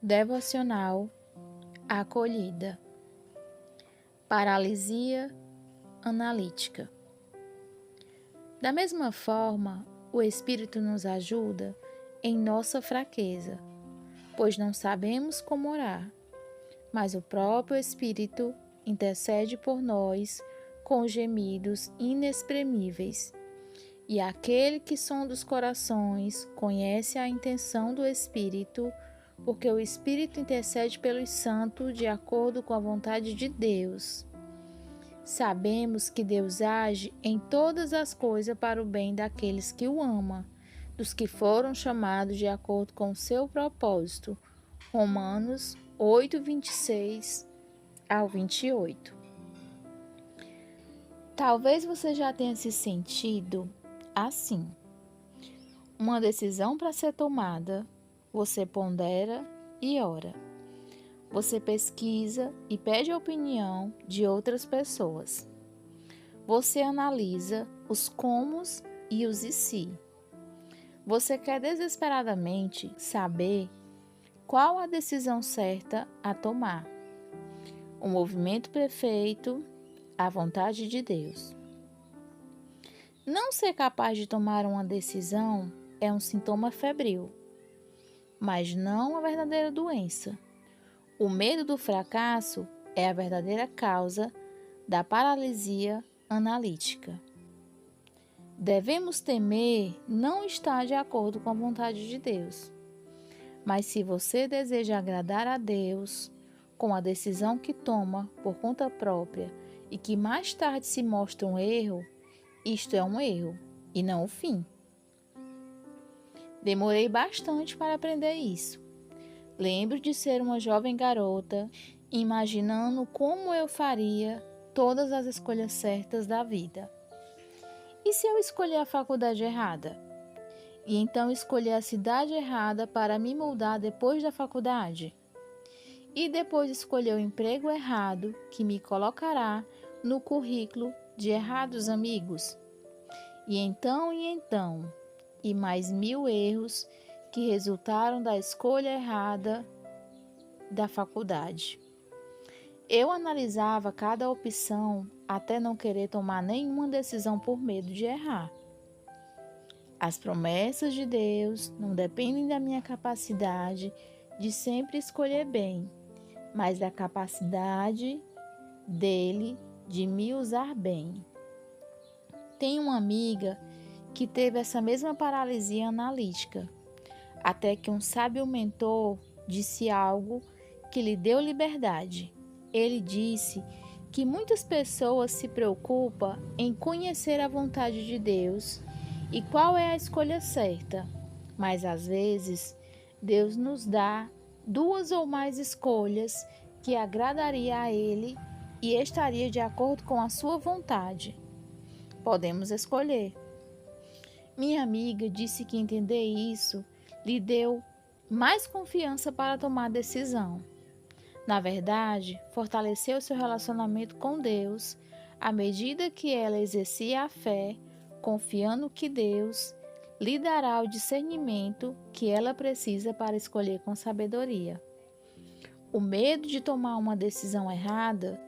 Devocional Acolhida. Paralisia analítica. Da mesma forma, o Espírito nos ajuda em nossa fraqueza, pois não sabemos como orar, mas o próprio Espírito intercede por nós com gemidos inexprimíveis. E aquele que sonda os corações conhece a intenção do Espírito, porque o Espírito intercede pelos santos de acordo com a vontade de Deus. Sabemos que Deus age em todas as coisas para o bem daqueles que o amam, dos que foram chamados de acordo com o seu propósito. Romanos 8, 26 ao 28. Talvez você já tenha se sentido assim. Uma decisão para ser tomada, você pondera e ora. Você pesquisa e pede a opinião de outras pessoas. Você analisa os comos e os e se. Você quer desesperadamente saber qual a decisão certa a tomar. O movimento perfeito, a vontade de Deus. Não ser capaz de tomar uma decisão é um sintoma febril, mas não a verdadeira doença. O medo do fracasso é a verdadeira causa da paralisia analítica. Devemos temer não estar de acordo com a vontade de Deus. Mas se você deseja agradar a Deus com a decisão que toma por conta própria e que mais tarde se mostra um erro, isto é um erro e não o fim. Demorei bastante para aprender isso. Lembro de ser uma jovem garota, imaginando como eu faria todas as escolhas certas da vida. E se eu escolher a faculdade errada? E então escolher a cidade errada para me mudar depois da faculdade? E depois escolher o emprego errado que me colocará no currículo de errados amigos? E mais 1000 erros que resultaram da escolha errada da faculdade. Eu analisava cada opção até não querer tomar nenhuma decisão por medo de errar. As promessas de Deus não dependem da minha capacidade de sempre escolher bem, mas da capacidade dele de me usar bem. Tenho uma amiga que teve essa mesma paralisia analítica, até que um sábio mentor disse algo que lhe deu liberdade. Ele disse que muitas pessoas se preocupam em conhecer a vontade de Deus e qual é a escolha certa, mas às vezes Deus nos dá 2 ou mais escolhas que agradaria a Ele e estaria de acordo com a sua vontade. Podemos escolher. Minha amiga disse que entender isso lhe deu mais confiança para tomar a decisão. Na verdade, fortaleceu seu relacionamento com Deus à medida que ela exercia a fé, confiando que Deus lhe dará o discernimento que ela precisa para escolher com sabedoria. O medo de tomar uma decisão errada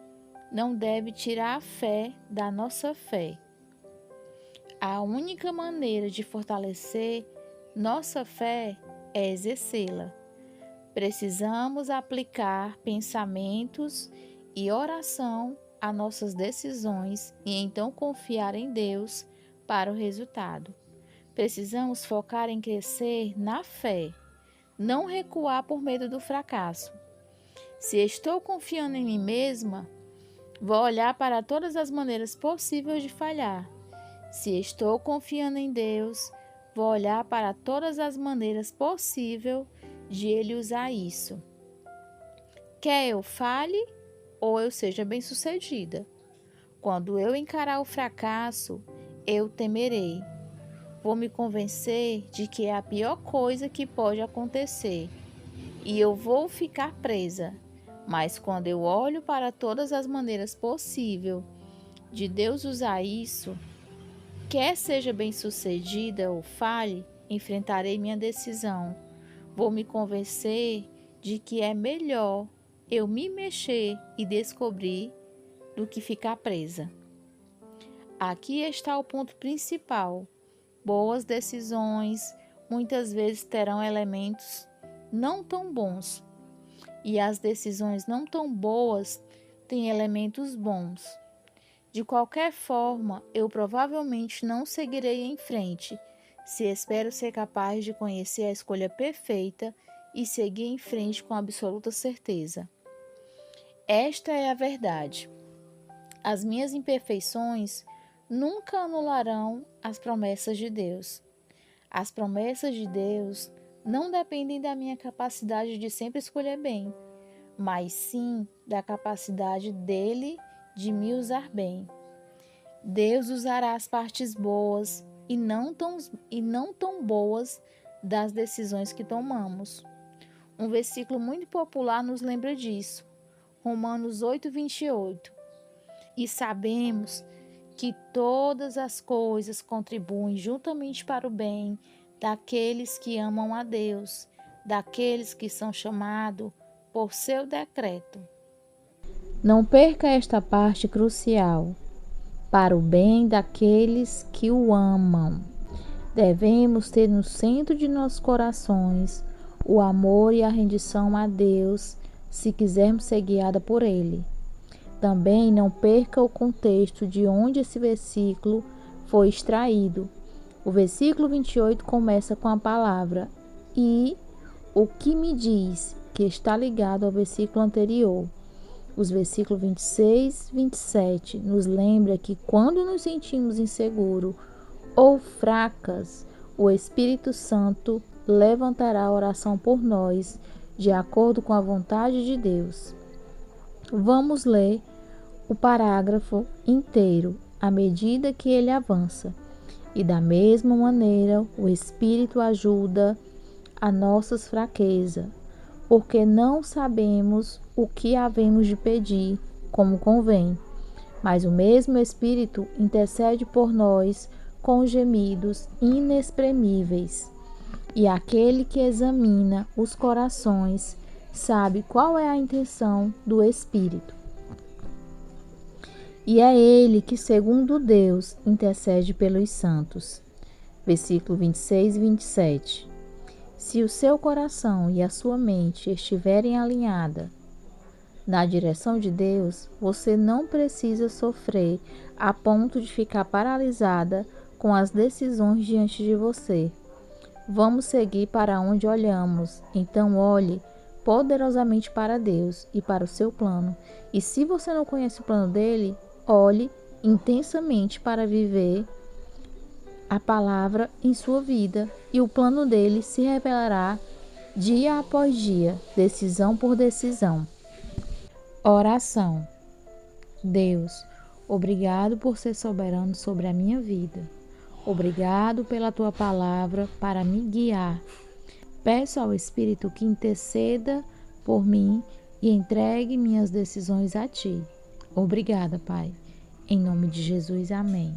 não deve tirar a fé da nossa fé. A única maneira de fortalecer nossa fé é exercê-la. Precisamos aplicar pensamentos e oração a nossas decisões e então confiar em Deus para o resultado. Precisamos focar em crescer na fé, não recuar por medo do fracasso. Se estou confiando em mim mesma, vou olhar para todas as maneiras possíveis de falhar. Se estou confiando em Deus, vou olhar para todas as maneiras possíveis de Ele usar isso. Quer eu fale ou eu seja bem-sucedida. Quando eu encarar o fracasso, eu temerei. Vou me convencer de que é a pior coisa que pode acontecer e eu vou ficar presa. Mas quando eu olho para todas as maneiras possíveis de Deus usar isso, quer seja bem-sucedida ou falhe, enfrentarei minha decisão. Vou me convencer de que é melhor eu me mexer e descobrir do que ficar presa. Aqui está o ponto principal. Boas decisões muitas vezes terão elementos não tão bons, e as decisões não tão boas têm elementos bons. De qualquer forma, eu provavelmente não seguirei em frente, se espero ser capaz de conhecer a escolha perfeita e seguir em frente com absoluta certeza. Esta é a verdade. As minhas imperfeições nunca anularão as promessas de Deus. As promessas de Deus não dependem da minha capacidade de sempre escolher bem, mas sim da capacidade dele de me usar bem. Deus usará as partes boas e não tão boas das decisões que tomamos. Um versículo muito popular nos lembra disso, Romanos 8:28. E sabemos que todas as coisas contribuem juntamente para o bem daqueles que amam a Deus, daqueles que são chamados por seu decreto. Não perca esta parte crucial. Para o bem daqueles que o amam. Devemos ter no centro de nossos corações o amor e a rendição a Deus, se quisermos ser guiados por Ele. Também não perca o contexto de onde esse versículo foi extraído. O versículo 28 começa com a palavra "e o que me diz", que está ligado ao versículo anterior. Os versículos 26 e 27 nos lembra que quando nos sentimos inseguros ou fracas, o Espírito Santo levantará a oração por nós, de acordo com a vontade de Deus. Vamos ler o parágrafo inteiro à medida que ele avança. E da mesma maneira, o Espírito ajuda a nossas fraquezas, porque não sabemos o que havemos de pedir como convém, mas o mesmo Espírito intercede por nós com gemidos inexprimíveis. E aquele que examina os corações sabe qual é a intenção do Espírito. E é ele que, segundo Deus, intercede pelos santos. Versículo 26 e 27. Se o seu coração e a sua mente estiverem alinhadas na direção de Deus, você não precisa sofrer a ponto de ficar paralisada com as decisões diante de você. Vamos seguir para onde olhamos, então olhe poderosamente para Deus e para o seu plano. E se você não conhece o plano dele, olhe intensamente para viver a palavra em sua vida, e o plano dele se revelará dia após dia, decisão por decisão. Oração. Deus, obrigado por ser soberano sobre a minha vida. Obrigado pela tua palavra para me guiar. Peço ao Espírito que interceda por mim e entregue minhas decisões a ti. Obrigada, Pai. Em nome de Jesus, amém.